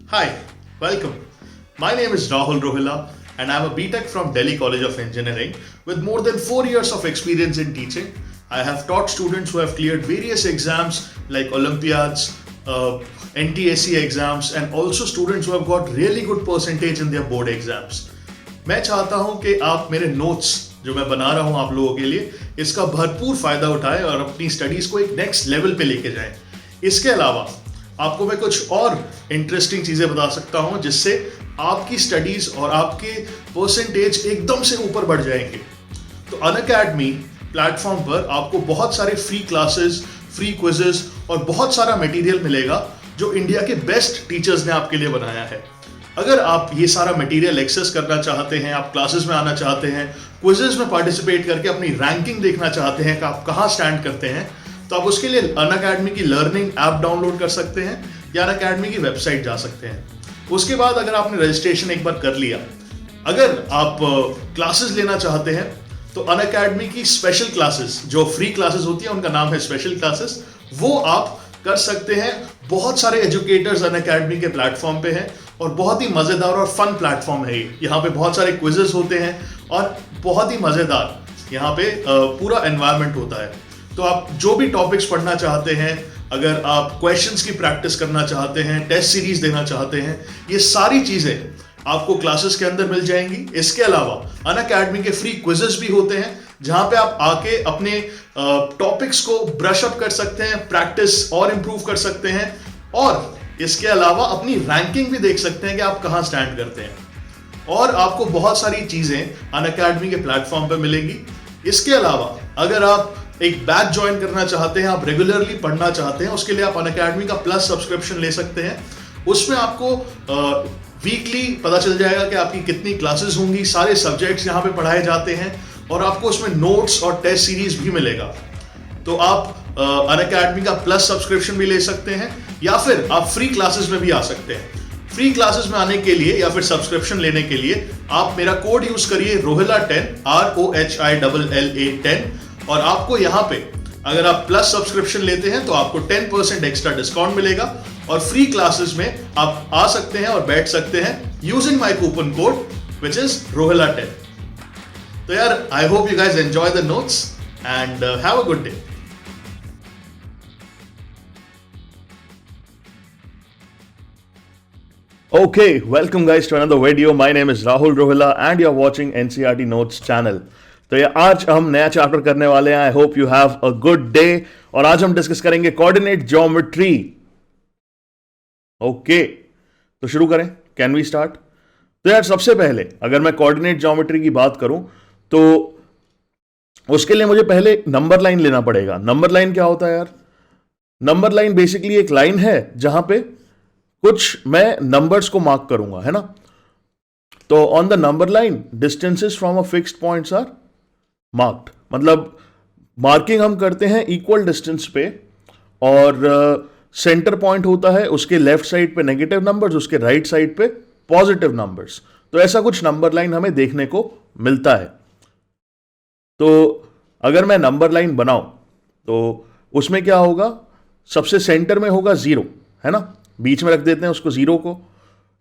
Hi, welcome. My name is Rahul Rohila and I'm a BTech from Delhi College of Engineering with more than 4 years of experience in teaching. I have taught students who have cleared various exams like Olympiads, NTSE exams and also students who have got really good percentage in their board exams. मैं चाहता हूं कि आप मेरे notes जो मैं बना रहा हूं आप लोगों के लिए इसका भरपूर फायदा उठाएं और अपनी स्टडीज को एक नेक्स्ट लेवल पे लेके जाएं। इसके अलावा आपको मैं कुछ और इंटरेस्टिंग चीजें बता सकता हूं जिससे आपकी स्टडीज और आपके परसेंटेज एकदम से ऊपर बढ़ जाएंगे। तो अनअकैडमी प्लेटफॉर्म पर आपको बहुत सारे फ्री क्लासेस, फ्री क्विजेस और बहुत सारा मटेरियल मिलेगा जो इंडिया के बेस्ट टीचर्स ने आपके लिए बनाया है। अगर आप ये सारा मटेरियल एक्सेस करना चाहते हैं, आप क्लासेस में आना चाहते हैं, क्विजेस में पार्टिसिपेट करके अपनी रैंकिंग देखना चाहते हैं कि आप कहाँ स्टैंड करते हैं, तो आप उसके लिए अनअकैडमी की लर्निंग ऐप डाउनलोड कर सकते हैं या अनअकैडमी की वेबसाइट जा सकते हैं। उसके बाद अगर आपने रजिस्ट्रेशन एक बार कर लिया, अगर आप क्लासेस लेना चाहते हैं तो अनअकैडमी की स्पेशल क्लासेस जो फ्री क्लासेस होती है उनका नाम है स्पेशल क्लासेस, वो आप कर सकते हैं। बहुत सारे एजुकेटर्स अनअकैडमी के प्लेटफॉर्म पे हैं और बहुत ही मजेदार और फन प्लेटफॉर्म है ये। यहाँ पे बहुत सारे क्विजेस होते हैं और बहुत ही मजेदार यहाँ पे पूरा एनवायरनमेंट होता है। तो आप जो भी टॉपिक्स पढ़ना चाहते हैं, अगर आप क्वेश्चंस की प्रैक्टिस करना चाहते हैं, टेस्ट सीरीज देना चाहते हैं, ये सारी चीजें आपको क्लासेस के अंदर मिल जाएंगी। इसके अलावा अनअकैडमी के फ्री क्विजेस भी होते हैं जहां पे आप आके अपने टॉपिक्स को ब्रश अप कर सकते हैं, प्रैक्टिस और इंप्रूव कर सकते हैं और इसके अलावा अपनी रैंकिंग भी देख सकते हैं कि आप कहां स्टैंड करते हैं। और आपको बहुत सारी चीजें अनअकैडमी के प्लेटफॉर्म पे मिलेंगी। इसके अलावा अगर आप एक बैच ज्वाइन करना चाहते हैं, आप रेगुलरली पढ़ना चाहते हैं, उसके लिए आप अनअकैडमी का प्लस सब्सक्रिप्शन ले सकते हैं। उसमें आपको वीकली पता चल जाएगा कि आपकी कितनी क्लासेस होंगी, सारे सब्जेक्ट्स यहाँ पे पढ़ाए जाते हैं और आपको उसमें नोट्स और टेस्ट सीरीज भी मिलेगा। तो आप अनअकैडमी का प्लस सब्सक्रिप्शन भी ले सकते हैं या फिर आप फ्री क्लासेस में भी आ सकते हैं। फ्री क्लासेस में आने के लिए या फिर सब्सक्रिप्शन लेने के लिए आप मेरा कोड यूज करिए रोहिला10 ROHILLA 10 और आपको यहाँ पे अगर आप प्लस सब्सक्रिप्शन लेते हैं तो आपको 10% एक्स्ट्रा डिस्काउंट मिलेगा और फ्री क्लासेस में आप आ सकते हैं और बैठ सकते हैं using my coupon code which is रोहिला10। तो यार I hope you guys enjoy the notes and have a good day. Okay, welcome guys to another video. My name is Rahul Rohila and you're watching NCERT Notes channel. तो ये आज हम नया chapter करने वाले हैं। आई hope you have a good day. और आज हम डिस्कस करेंगे कोऑर्डिनेट ज्योमेट्री। ओके, तो शुरू करें। Can we start? तो यार सबसे पहले अगर मैं कोऑर्डिनेट ज्योमेट्री की बात करूं तो उसके लिए मुझे पहले नंबर लाइन लेना पड़ेगा। नंबर लाइन क्या होता है यार? नंबर लाइन बेसिकली एक लाइन है जहां पे कुछ मैं नंबर्स को मार्क करूंगा, है ना। तो on the number line distances from a fixed points are marked, मतलब मार्किंग हम करते हैं इक्वल डिस्टेंस पे और सेंटर पॉइंट होता है, उसके लेफ्ट साइड पे नेगेटिव नंबर्स, उसके राइट साइड पे पॉजिटिव नंबर्स। तो ऐसा कुछ नंबर लाइन हमें देखने को मिलता है। तो अगर मैं नंबर लाइन बनाऊं तो उसमें क्या होगा, सबसे सेंटर में होगा 0, है ना, बीच में रख देते हैं उसको 0 को।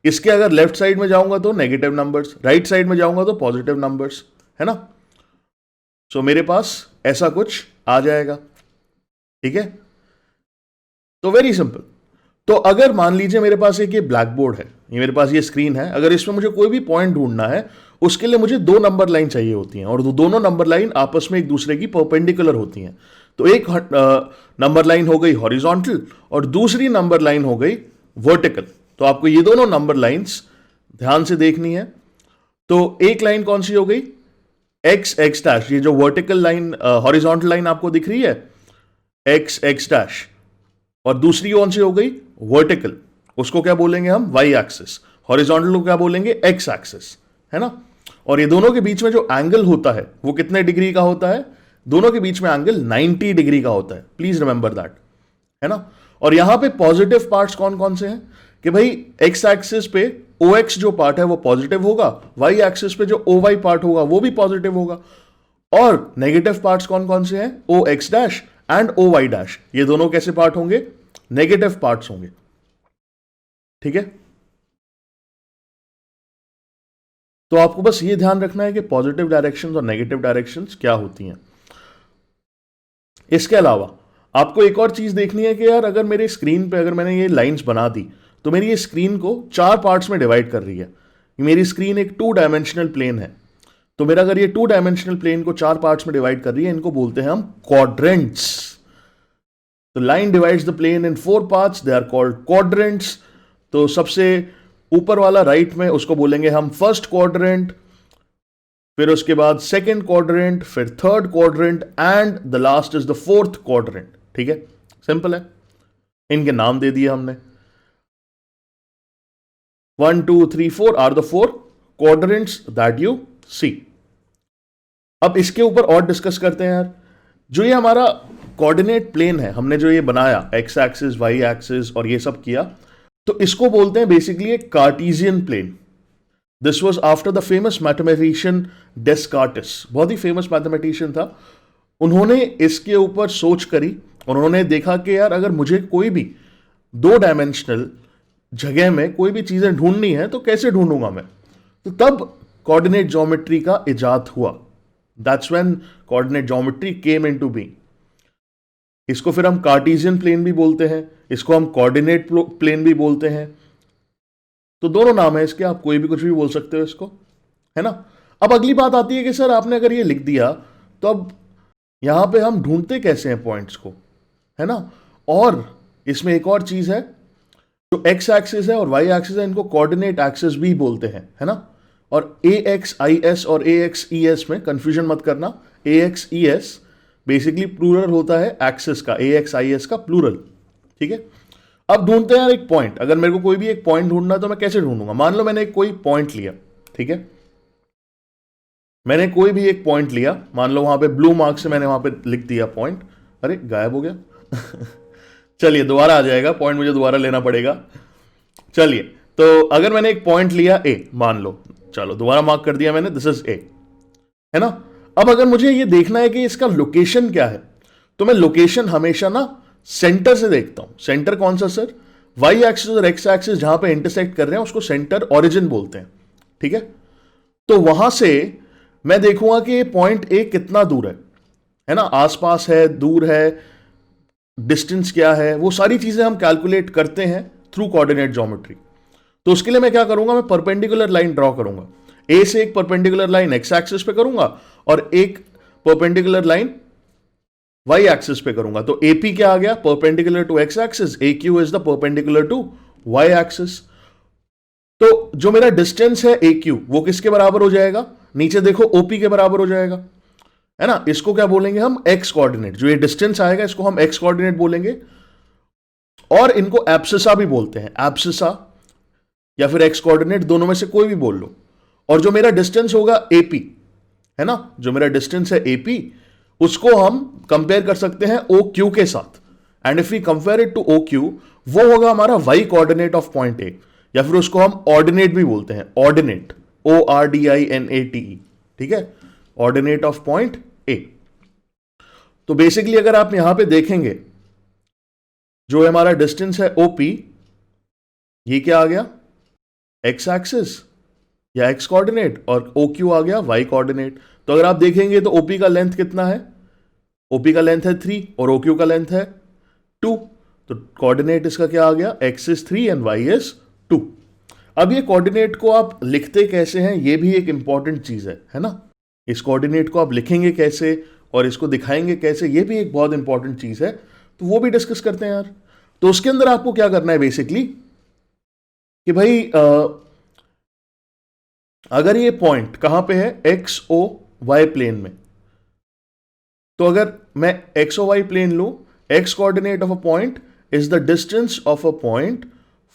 इसके अगर लेफ्ट साइड में जाऊंगा तो नेगेटिव नंबर्स, राइट साइड में जाऊंगा तो पॉजिटिव नंबर्स, है ना। सो मेरे पास ऐसा कुछ आ जाएगा, ठीक है। तो वेरी सिंपल। तो अगर मान लीजिए मेरे पास एक ये ब्लैक बोर्ड है, ये मेरे पास ये स्क्रीन है, अगर इसमें मुझे कोई भी पॉइंट ढूंढना है उसके लिए मुझे 2 नंबर लाइन चाहिए होती हैं और दोनों नंबर लाइन आपस में एक दूसरे की परपेंडिकुलर होती हैं। तो एक नंबर लाइन हो गई हॉरिजॉन्टल और दूसरी नंबर लाइन हो गई वर्टिकल। तो आपको ये दोनों नंबर लाइंस ध्यान से देखनी है। तो एक लाइन कौन सी हो गई, एक्स एक्स डैश, ये जो वर्टिकल लाइन हॉरिजॉन्टल लाइन आपको दिख रही है एक्स एक्स डैश, और दूसरी कौन सी हो गई वर्टिकल, उसको क्या बोलेंगे हम वाई एक्सिस, हॉरिजॉन्टल को क्या बोलेंगे एक्स एक्सिस, है ना। और ये दोनों के बीच में जो एंगल होता है वो कितने डिग्री का होता है, दोनों के बीच में एंगल 90 डिग्री का होता है। प्लीज रिमेंबर दैट, है ना। और यहां पे पॉजिटिव पार्ट्स कौन कौन से हैं कि भाई एक्स एक्सिस पे OX जो पार्ट है वो पॉजिटिव होगा, वाई एक्सिस पे जो OY पार्ट होगा वो भी पॉजिटिव होगा। और नेगेटिव पार्ट्स कौन कौन से हैं, OX dash and OY dash, ये दोनों कैसे पार्ट होंगे, नेगेटिव पार्ट्स होंगे, ठीक है। तो आपको बस ये ध्यान रखना है कि पॉजिटिव डायरेक्शंस और नेगेटिव डायरेक्शंस क्या होती हैं। इसके अलावा आपको एक और चीज देखनी है कि यार अगर मेरे स्क्रीन पे अगर मैंने ये लाइंस बना दी तो मेरी ये स्क्रीन को 4 पार्ट्स में डिवाइड कर रही है। मेरी स्क्रीन एक 2 डायमेंशनल प्लेन है, तो मेरा अगर ये 2 डायमेंशनल प्लेन को 4 पार्ट्स में डिवाइड कर रही है, इनको बोलते हैं हम क्वाड्रेंट्स। तो line divides the plane in 4 parts, they are called quadrants. तो सबसे ऊपर वाला राइट में उसको बोलेंगे हम फर्स्ट क्वाड्रेंट, फिर उसके बाद सेकंड क्वाड्रेंट, फिर third quadrant and the last is the fourth quadrant. ठीक है, सिंपल है, इनके नाम दे दिए हमने। 1 2 3 4 are the 4 quadrants that you see. अब इसके ऊपर और डिस्कस करते हैं यार। जो ये हमारा कोऑर्डिनेट प्लेन है, हमने जो ये बनाया एक्स एक्सिस वाई एक्सिस और ये सब किया, तो इसको बोलते हैं बेसिकली एक cartesian plane. This was after the famous mathematician Descartes, बहुत ही फेमस मैथमेटिशियन था। उन्होंने इसके ऊपर सोच करी और उन्होंने देखा कि यार अगर मुझे कोई भी 2 डायमेंशनल जगह में कोई भी चीजें ढूंढनी है तो कैसे ढूंढूंगा मैं। तो तब कोऑर्डिनेट ज्योमेट्री का इजाद हुआ। That's when coordinate geometry came into being. इसको फिर हम कार्टेशियन प्लेन भी बोलते हैं, इसको हम कोऑर्डिनेट प्लेन भी बोलते हैं। तो दोनों नाम है इसके, आप कोई भी कुछ भी बोल सकते हो इसको, है ना। अब अगली बात आती है कि सर आपने अगर ये लिख दिया तो अब यहां पे हम ढूंढते कैसे हैं पॉइंट्स को, है ना। और इसमें एक और चीज है, जो एक्स एक्सिस है और वाई एक्सिस है, इनको कोऑर्डिनेट एक्सिस भी बोलते हैं, है ना। और ए एक्स आई एस और ए एक्स ई एस में कंफ्यूजन मत करना। A X E S basically plural होता है एक्सिस का, ए एक्स आई एस का प्लूरल। ठीक है, अब ढूंढते हैं यार एक पॉइंट। अगर मेरे को कोई भी एक पॉइंट ढूंढना है तो मैं कैसे ढूंढूंगा। मान लो मैंने कोई पॉइंट लिया, ठीक है, मैंने कोई भी एक पॉइंट लिया, मान लो वहां पे ब्लू मार्क से मैंने वहां पे लिख दिया पॉइंट। अरे गायब हो गया चलिए दोबारा आ जाएगा, पॉइंट मुझे दोबारा लेना पड़ेगा। चलिए, तो अगर मैंने एक पॉइंट लिया ए, मान लो, चलो दोबारा मार्क कर दिया मैंने, दिस इज ए, है ना। अब अगर मुझे ये देखना है कि इसका लोकेशन क्या है, तो मैं लोकेशन हमेशा ना सेंटर से देखता हूं। सेंटर कौन सा सर? वाई एक्सिस और एक्स एक्सिस जहां पे इंटरसेक्ट कर रहे हैं उसको सेंटर ओरिजिन बोलते हैं। ठीक है, तो वहां से मैं देखूंगा कि पॉइंट ए कितना दूर है ना, आसपास है, दूर है, डिस्टेंस क्या है, वो सारी चीजें हम कैलकुलेट करते हैं थ्रू कोऑर्डिनेट ज्योमेट्री। तो उसके लिए मैं क्या करूंगा, मैं परपेंडिकुलर लाइन ड्रॉ करूंगा। ए से एक परपेंडिकुलर लाइन एक्स एक्सिस पे करूंगा और एक परपेंडिकुलर लाइन वाई एक्सिस पे करूंगा। तो एपी क्या आ गया, perpendicular to X axis, A Q is the perpendicular to Y axis. तो जो मेरा डिस्टेंस है ए क्यू, वो किसके बराबर हो जाएगा, नीचे देखो ओपी के बराबर हो जाएगा, है ना। इसको क्या बोलेंगे हम, एक्स कोऑर्डिनेट। जो ये डिस्टेंस आएगा इसको हम एक्स कोऑर्डिनेट बोलेंगे, और इनको एब्सिसा भी बोलते हैं, एब्सिसा या फिर एक्स कोऑर्डिनेट, दोनों में से कोई भी बोल लो। और जो मेरा डिस्टेंस होगा एपी, है ना, जो मेरा डिस्टेंस है एपी, उसको हम कंपेयर कर सकते हैं ओ क्यू के साथ। And if we compare it to O Q, वो होगा हमारा Y coordinate of point A, या फिर उसको हम ऑर्डिनेट भी बोलते हैं, ordinate, O R D I N A T E. ठीक है, ऑर्डिनेट ऑफ पॉइंट ए। तो बेसिकली अगर आप यहां पे देखेंगे, जो हमारा डिस्टेंस है ओपी, ये क्या आ गया, एक्स एक्सिस या एक्स कोऑर्डिनेट, और ओ क्यू आ गया वाई कोऑर्डिनेट। तो अगर आप देखेंगे तो ओपी का लेंथ कितना है, ओपी का लेंथ है 3 और ओ क्यू का लेंथ है 2। तो कोऑर्डिनेट इसका क्या आ गया, X is 3 and Y is 2। अब ये कोऑर्डिनेट को आप लिखते कैसे हैं, ये भी एक इंपॉर्टेंट चीज है ना। इस कोऑर्डिनेट को आप लिखेंगे कैसे और इसको दिखाएंगे कैसे, ये भी एक बहुत इंपॉर्टेंट चीज है। तो वो भी डिस्कस करते हैं यार। तो उसके अंदर आपको क्या करना है बेसिकली, कि भाई अगर ये पॉइंट कहां पे है, एक्स ओ वाई प्लेन में, तो अगर मैं एक्स ओ वाई प्लेन लूं, X coordinate of a point is the distance of a point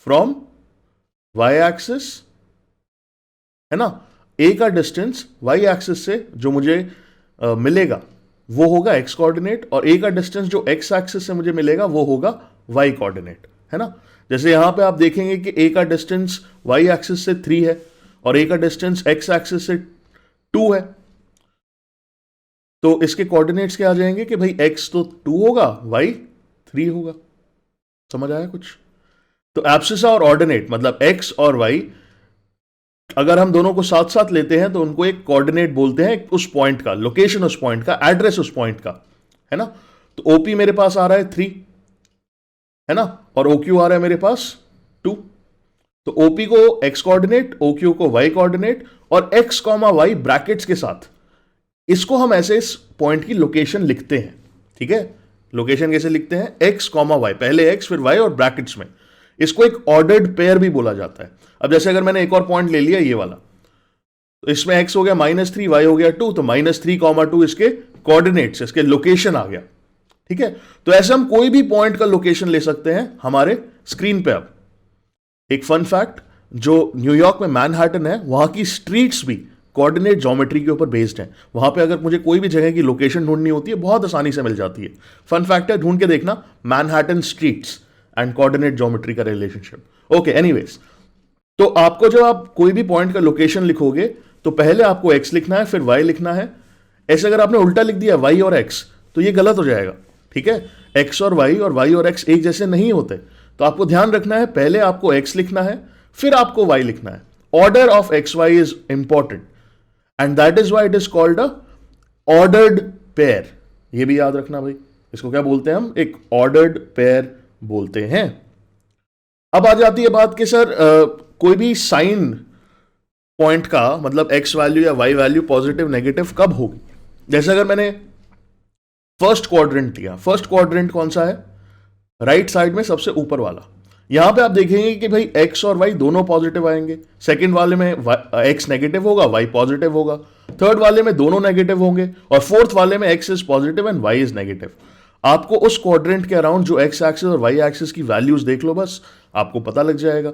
from Y axis, है ना। ए का डिस्टेंस वाई एक्सिस से जो मुझे मिलेगा वो होगा एक्स कोऑर्डिनेट, और ए का डिस्टेंस जो एक्स एक्सिस से मुझे मिलेगा वो होगा वाई कोऑर्डिनेट, है ना। जैसे यहां पे आप देखेंगे कि ए का डिस्टेंस वाई एक्सिस से 3 है और ए का डिस्टेंस एक्स एक्सिस से 2 है। तो इसके कोऑर्डिनेट्स क्या आ जाएंगे कि भाई एक्स तो 2 होगा, वाई 3 होगा। समझ आया कुछ? तो एब्सिसा और ऑर्डिनेट मतलब एक्स और वाई अगर हम दोनों को साथ साथ लेते हैं तो उनको एक कोऑर्डिनेट बोलते हैं, उस पॉइंट का, लोकेशन उस पॉइंट का, एड्रेस उस पॉइंट का, है ना। तो ओपी मेरे पास आ रहा है 3, है ना, और ओक्यू आ रहा है मेरे पास 2। तो ओपी को एक्स कोऑर्डिनेट, ओक्यू को वाई कोऑर्डिनेट, और एक्स कॉमा वाई ब्रैकेट्स के साथ, इसको हम ऐसे इस पॉइंट की लोकेशन लिखते हैं। ठीक है, लोकेशन कैसे लिखते हैं, एक्स कॉमा वाई, पहले एक्स फिर वाई और ब्रैकेट्स में। इसको एक ऑर्डर्ड पेयर भी बोला जाता है। अब जैसे अगर मैंने एक और पॉइंट ले लिया ये वाला, तो इसमें x हो गया -3, y हो गया 2, तो -3, 2 इसके कोऑर्डिनेट्स, इसके लोकेशन आ गया। ठीक है, तो ऐसे हम कोई भी पॉइंट का लोकेशन ले सकते हैं हमारे स्क्रीन पे। अब एक फन फैक्ट, जो न्यूयॉर्क में मैनहट्टन है, वहां की स्ट्रीट्स भी कोऑर्डिनेट ज्योमेट्री के ऊपर बेस्ड हैं। वहां पे अगर मुझे कोई भी जगह की लोकेशन ढूंढनी होती है, बहुत आसानी से मिल जाती है। फन फैक्ट है, ढूंढ के देखना, Manhattan streets and coordinate geometry का रिलेशनशिप। ओके, एनीवेज, तो आपको जब आप कोई भी पॉइंट का लोकेशन लिखोगे तो पहले आपको x लिखना है, फिर y लिखना है। ऐसे अगर आपने उल्टा लिख दिया y और x, तो ये गलत हो जाएगा। ठीक है, x और y और x एक जैसे नहीं होते। तो आपको ध्यान रखना है, पहले आपको x लिखना है, फिर आपको y लिखना है। Order of X Y is important and that is why it is called a ordered pair. ये भी याद रखना भाई, इसको क्या बोलते हैं हम, एक ऑर्डर्ड पेयर बोलते हैं। अब आ जाती है बात कि सर कोई भी साइन पॉइंट का मतलब एक्स वैल्यू या वाई वैल्यू पॉजिटिव नेगेटिव कब होगी। जैसे अगर मैंने फर्स्ट क्वाड्रेंट लिया, फर्स्ट क्वाड्रेंट कौन सा है, राइट साइड में सबसे ऊपर वाला। यहां पे आप देखेंगे कि भाई एक्स और वाई दोनों पॉजिटिव आएंगे। सेकंड वाले में एक्स नेगेटिव होगा, वाई पॉजिटिव होगा। थर्ड वाले में दोनों नेगेटिव होंगे, और फोर्थ वाले में X is positive and Y is negative. आपको उस क्वाड्रेंट के अराउंड जो एक्स एक्सिस और वाई एक्सिस की वैल्यूज देख लो, बस आपको पता लग जाएगा।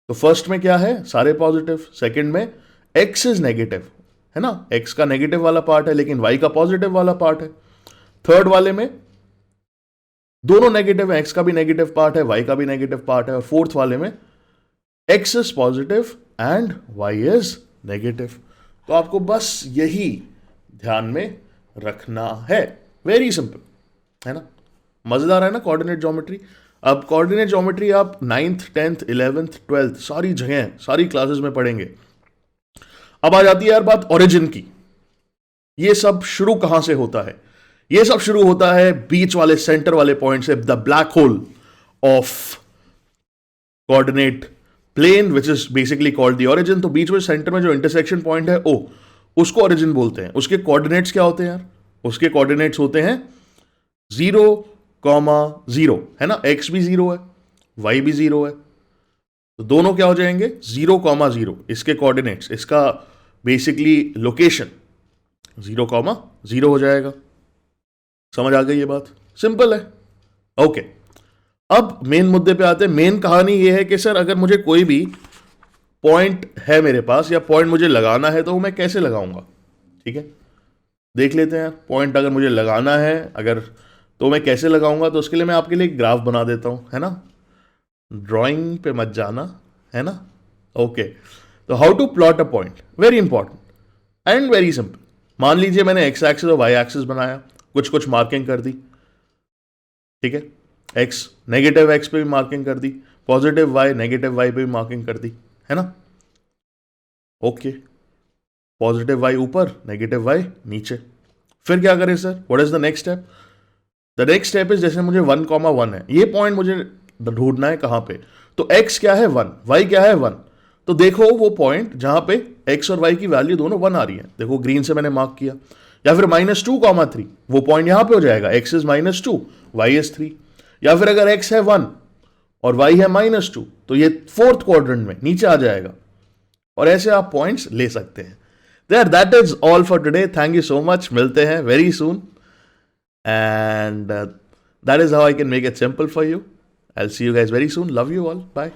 तो फर्स्ट में क्या है, सारे पॉजिटिव। सेकंड में एक्स इज नेगेटिव, है ना, एक्स का नेगेटिव वाला पार्ट है लेकिन वाई का पॉजिटिव वाला पार्ट है। थर्ड वाले में दोनों नेगेटिव है, एक्स का भी नेगेटिव पार्ट है, वाई का भी नेगेटिव पार्ट है। और फोर्थ वाले में X is positive and Y is negative. तो आपको बस यही ध्यान में रखना है, वेरी सिंपल, है ना। मजेदार है ना कोऑर्डिनेट ज्योमेट्री। अब कोऑर्डिनेट ज्योमेट्री आप 9th 10th 11th 12th सारी जगह सारी क्लासेस में पढ़ेंगे। अब आ जाती है यार बात ओरिजिन की। ये सब शुरू कहां से होता है, ये सब शुरू होता है बीच वाले सेंटर वाले पॉइंट से, the black hole of coordinate plane which is basically called the origin. तो बीच में सेंटर में जो इंटरसेक्शन पॉइंट है ओ, उसको ओरिजिन बोलते हैं। उसके कोऑर्डिनेट्स क्या होते हैं यार, उसके कोऑर्डिनेट्स होते हैं 0,0, है ना। एक्स भी 0 है, वाई भी 0 है, तो दोनों क्या हो जाएंगे 0,0। इसके कोऑर्डिनेट्स, इसका बेसिकली लोकेशन 0,0 हो जाएगा। समझ आ गई ये बात, सिंपल है। ओके, अब मेन मुद्दे पे आते हैं। मेन कहानी ये है कि सर अगर मुझे कोई भी पॉइंट है मेरे पास, या पॉइंट मुझे लगाना है, तो मैं कैसे लगाऊंगा। ठीक है, देख लेते हैं यार। पॉइंट अगर मुझे लगाना है, अगर तो मैं कैसे लगाऊंगा, तो उसके लिए मैं आपके लिए एक ग्राफ बना देता हूं, है ना। ड्राइंग पे मत जाना, है ना। ओके, तो how to plot a point, very important and very simple. मान लीजिए मैंने एक्स एक्सिस और वाई एक्सिस बनाया, कुछ कुछ मार्किंग कर दी। ठीक है, एक्स नेगेटिव एक्स पे भी मार्किंग कर दी, पॉजिटिव वाई नेगेटिव वाई पे भी मार्किंग कर दी, है ना। ओके, पॉजिटिव वाई ऊपर, नेगेटिव वाई नीचे। फिर क्या करें sir, what is the next step. The next step is, जैसे मुझे 1,1 है, ये पॉइंट मुझे ढूंढना है कहां पे। तो x क्या है 1, y क्या है 1। तो देखो वो पॉइंट जहां पे x और y की वैल्यू दोनों 1 आ रही है, देखो ग्रीन से मैंने मार्क किया। या फिर -2,3, वो पॉइंट यहां पे हो जाएगा, x इज -2, y इज 3। या फिर अगर x है 1 और y है -2, तो ये फोर्थ क्वाड्रेंट में नीचे आ जाएगा। और ऐसे आप पॉइंट्स ले सकते हैं। There, that is all for today. Thank you so much, मिलते हैं very soon. And that is how I can make it simple for you. I'll see you guys very soon. Love you all. Bye.